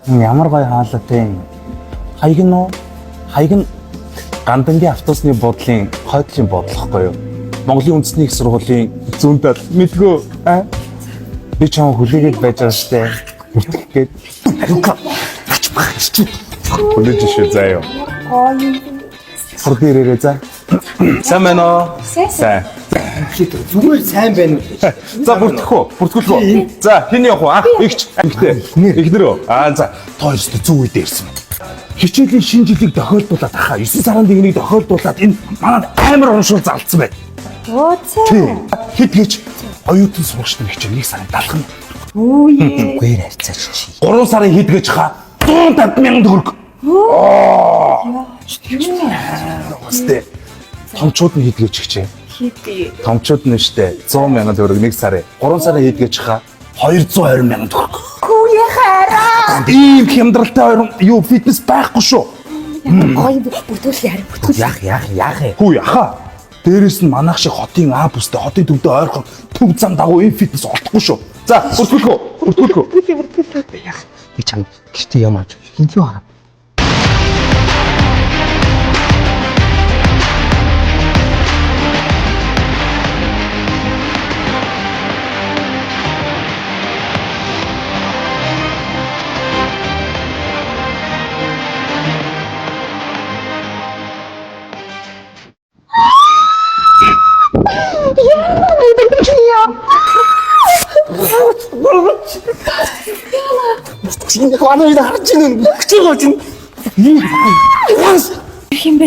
Ямар гоё хаалгатай. Хаяг нь уу? Хаяг нь Гандангийн автобусны буудлын хойдлын буудлахгүй юу? Монголын үндэсний их сургуулийн зүүндэл мэдгөө аа? Би ч юм хүлээгээд байж байгаа штэ. Хүртэлгээд. Хүлээж шээ заяа. Хурд ирээрээ за. Сайн байна уу? Сайн. Зүгээр сайн байна уу? За бүртгэхгүй. За хин явах уу? Ах игч. Игнэр. За тооёрс зүг үе дээрсэн. Хичээлийн шинэ жилийг тохиолдуулаад ахаа 9 сарын дэгнийг тохиолдуулаад энэ манад амар уншуул залтсан байд. Оо цаа. Хэд гэж оюутан сурагчдын хичээл 1 сарын талхан. Үгүй. Гэр харьцаач чи. 3 сарын хэд гэж хаа 150,000 төгрөг. Өстэй. Томчууд нь хэд гэж хичээ. Хитий. Томчууд нь штэ 100,000 төгрөг 1 сарын. 3 сарын хэд гэж хаа 220,000 төгрөг. Хүүе хараа. Ийм хямдралтай юу фитнес байхгүй шүү. Гоё бүтүүлээ харин бүтүүл. Яах вэ? Хүү яхаа. Дээрээс нь манайх шиг хотын А бүстэй хотын төвдөө ойрхон төв зам дагуу энэ фитнес олдохгүй шүү. За бүртгүүлгөө. Яах. Би чам гэртээ юм ааж. Хинтүү хараа. Чиний ханаа харж ийн хүчээр гооч ин. Хин бэ?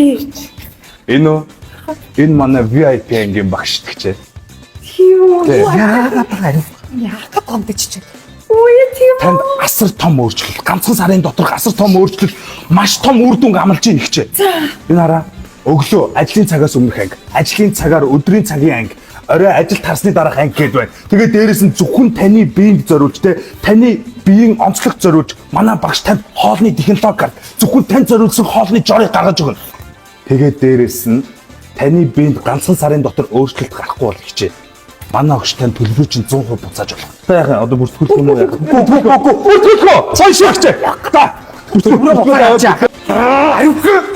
Энэ манай VIP ангийн багш тэгчээ. Юу? Яагаад байна? Яагаад гомдчих. Үе тийм. Танд асар том өөрчлөлт, ганцхан сарын доторх асар том өөрчлөлт, маш том үр дүнг амлаж ийн ихчээ. Энэ хараа өглөө ажлын цагаас өмнөх анги, ажлын цагаар өдрийн цагийн анги, орой ажилд харсны дараах анги гээд байна. Тэгээд дээрэс нь зөвхөн таны биеийг зориулж таны биеийн онцлог зориулж манай багш танд хоолны технологиар зөвхөн танд зориулсан хоолны жорыг гаргаж өгнө. Тэгээд дээрэс нь таны биед ганцхан сарын дотор өөрчлөлт гарахгүй бол хичээ. Манай өгч тань төлбөр чинь 100% буцааж болох. За яхаа одоо бүртгүүлэх юм уу яах? Бүртгүүлэх. Цай шигч. За. Бүртгүүлээ.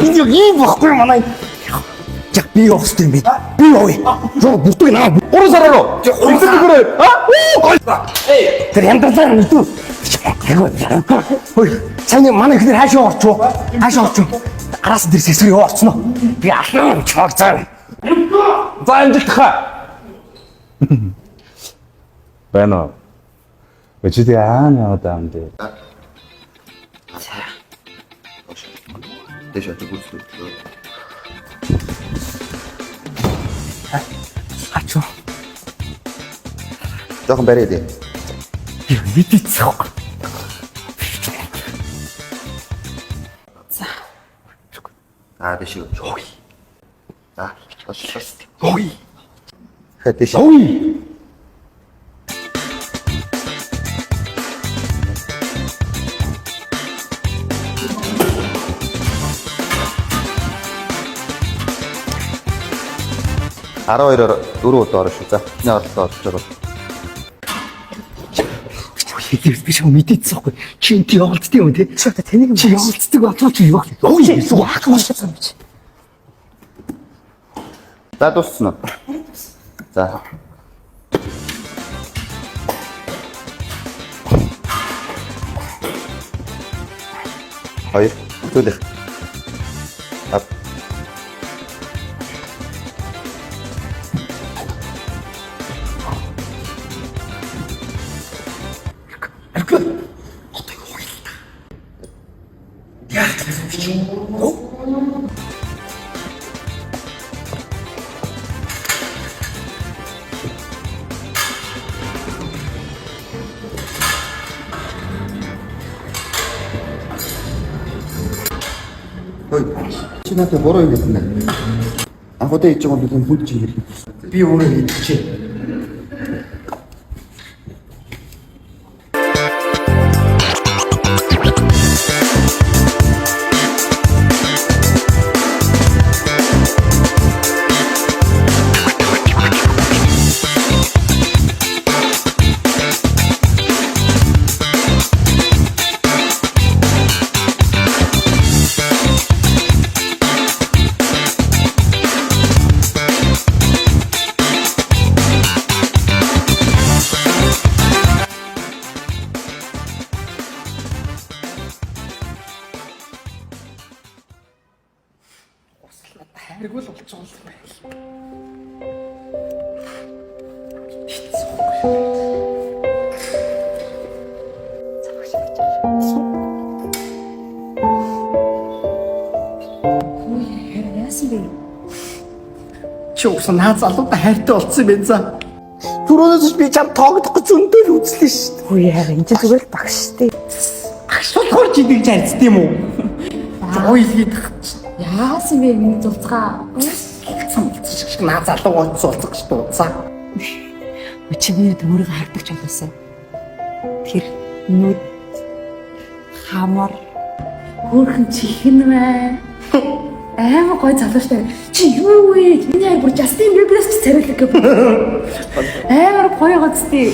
Энэ ийм бохгүй манай. Яг би явах хэрэгтэй юм би. Би явъя. Жоо бүтэг наа. 3 сараар уу? Бүгдээрээ. Тэр яндралаа мэдүү. Хөөе. Сайн манай ихнэр хаашаа орчоо. Араас дээр сэсвэр юу орцноо. Би алан чог цаа. За амжилт хаа. Байна. Өчигдөр яана одоо амд. Deixa tu gosto. Ачуу. Жоохон бариад. Би мэдээцээ. Deixa. Ой. Deixa. Ой. Deixa. Ой. Араа 4 удаа орно шүү. За. Энэ орлоо орж байгаа. Би ч мэдээцээ байхгүй. Чи энэ явуулддаг юм тий. Чи одоо таныг чи явуулддаг батлууч юу вэ? Ой. Яах юм бэ? За дуусна. За. Хоёр. Төлөх. Ап. Чи надад буруу юм хэлнэ. Анхудаа хийж байгаа юм хүн чинь хэлнэ. Би өөрөө хэлчихэ. явсан наад залуутай хайртай болсон юм байна за. Түрүүнээс би чам тоогдох гэж зөндөл үзлээ шүү дээ. Үгүй яа энэ ч зүгээр л багш тий. Агшуул хорж идэж харцдаг юм уу? Ой хийх. Яасан бэ энэ зулцгаа? Шиг наад залуу гоцолцох шүү дээ. За. Өчигдөр өөрийгөө хардагч болоосоо. Тэр нүд хамар хөөрхөн чихэн мэ. Амар гой залууштай. Чи юу вэ? Миний бүр Justin Bieber-с ч царилэг гэх. Амар гоё гоцтой.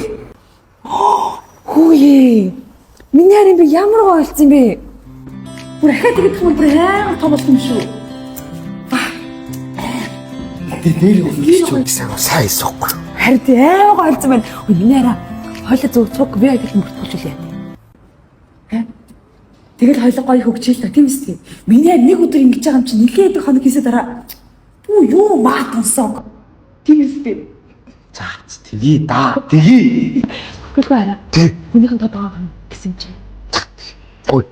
Хүүе. Миний харин би ямар гоё болсон юм бэ? Бүр ахаа тэгээд бүр амар том болсон юм шүү. Нэр өгч гэсэн сайн сухгүй. Харин амар гоё болсон байна. Ой миний хараа хойлоо зүгцөх би яг их мөртгүүлж яа. Тэгэл хойлоо гоё хөгжөөл та тийм үстэй. Миний нэг өдөр ингэж байгаа юм чи нэлээд их хоног хийсэ дараа. Бүү юу маа тунсаг. Тийм үстэй. За тгий да. Тгий. Үгүй хараа. Хүнийхэн тодорхой гэсэн чи. Ой